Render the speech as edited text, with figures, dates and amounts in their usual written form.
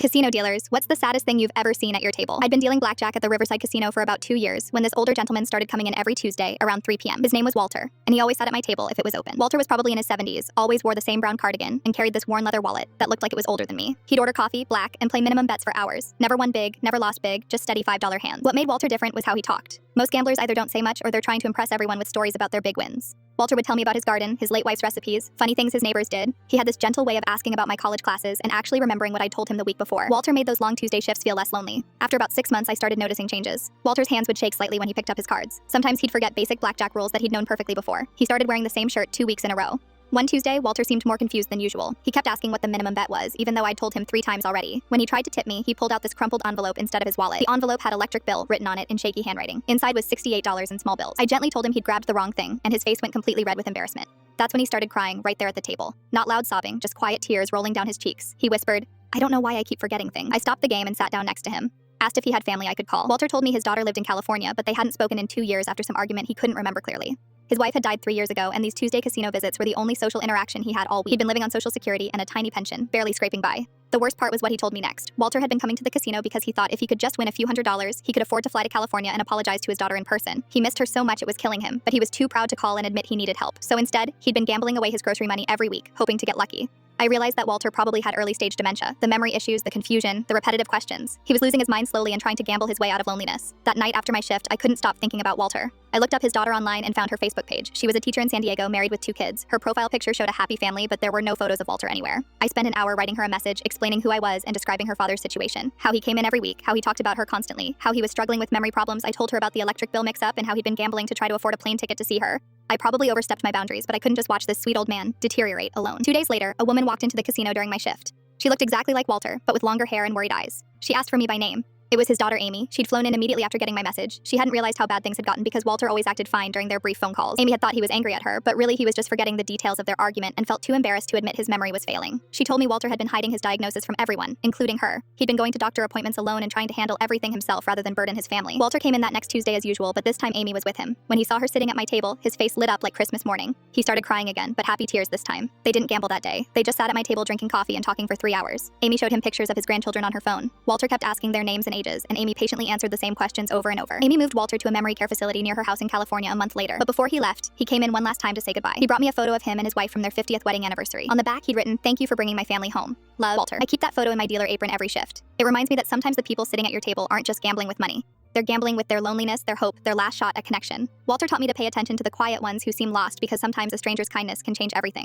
Casino dealers, what's the saddest thing you've ever seen at your table? I'd been dealing blackjack at the Riverside Casino for about 2 years when this older gentleman started coming in every Tuesday around 3 p.m. His name was Walter, and he always sat at my table if it was open. Walter was probably in his 70s, always wore the same brown cardigan, and carried this worn leather wallet that looked like it was older than me. He'd order coffee, black, and play minimum bets for hours. Never won big, never lost big, just steady $5 hands. What made Walter different was how he talked. Most gamblers either don't say much or they're trying to impress everyone with stories about their big wins. Walter would tell me about his garden, his late wife's recipes, funny things his neighbors did. He had this gentle way of asking about my college classes and actually remembering what I'd told him the week before. Walter made those long Tuesday shifts feel less lonely. After about 6 months, I started noticing changes. Walter's hands would shake slightly when he picked up his cards. Sometimes he'd forget basic blackjack rules that he'd known perfectly before. He started wearing the same shirt 2 weeks in a row. One Tuesday, Walter seemed more confused than usual. He kept asking what the minimum bet was, even though I'd told him 3 times already. When he tried to tip me, he pulled out this crumpled envelope instead of his wallet. The envelope had electric bill written on it in shaky handwriting. Inside was $68 in small bills. I gently told him he'd grabbed the wrong thing, and his face went completely red with embarrassment. That's when he started crying right there at the table. Not loud sobbing, just quiet tears rolling down his cheeks. He whispered, "I don't know why I keep forgetting things." I stopped the game and sat down next to him. Asked if he had family I could call. Walter told me his daughter lived in California, but they hadn't spoken in 2 years after some argument he couldn't remember clearly. His wife had died 3 years ago, and these Tuesday casino visits were the only social interaction he had all week. He'd been living on Social Security and a tiny pension, barely scraping by. The worst part was what he told me next. Walter had been coming to the casino because he thought if he could just win a few $100s, he could afford to fly to California and apologize to his daughter in person. He missed her so much it was killing him, but he was too proud to call and admit he needed help. So instead, he'd been gambling away his grocery money every week, hoping to get lucky. I realized that Walter probably had early-stage dementia, the memory issues, the confusion, the repetitive questions. He was losing his mind slowly and trying to gamble his way out of loneliness. That night after my shift, I couldn't stop thinking about Walter. I looked up his daughter online and found her Facebook page. She was a teacher in San Diego, married with 2 kids. Her profile picture showed a happy family, but there were no photos of Walter anywhere. I spent an hour writing her a message, explaining who I was and describing her father's situation. How he came in every week, how he talked about her constantly, how he was struggling with memory problems. I told her about the electric bill mix-up and how he'd been gambling to try to afford a plane ticket to see her. I probably overstepped my boundaries, but I couldn't just watch this sweet old man deteriorate alone. 2 days later, a woman walked into the casino during my shift. She looked exactly like Walter, but with longer hair and worried eyes. She asked for me by name. It was his daughter, Amy. She'd flown in immediately after getting my message. She hadn't realized how bad things had gotten because Walter always acted fine during their brief phone calls. Amy had thought he was angry at her, but really he was just forgetting the details of their argument and felt too embarrassed to admit his memory was failing. She told me Walter had been hiding his diagnosis from everyone, including her. He'd been going to doctor appointments alone and trying to handle everything himself rather than burden his family. Walter came in that next Tuesday as usual, but this time Amy was with him. When he saw her sitting at my table, his face lit up like Christmas morning. He started crying again, but happy tears this time. They didn't gamble that day. They just sat at my table drinking coffee and talking for 3 hours. Amy showed him pictures of his grandchildren on her phone. Walter kept asking their names and ages, and Amy patiently answered the same questions over and over. Amy moved Walter to a memory care facility near her house in California a month later. But before he left, he came in one last time to say goodbye. He brought me a photo of him and his wife from their 50th wedding anniversary. On the back, he'd written, "Thank you for bringing my family home. Love, Walter." I keep that photo in my dealer apron every shift. It reminds me that sometimes the people sitting at your table aren't just gambling with money. They're gambling with their loneliness, their hope, their last shot at connection. Walter taught me to pay attention to the quiet ones who seem lost because sometimes a stranger's kindness can change everything.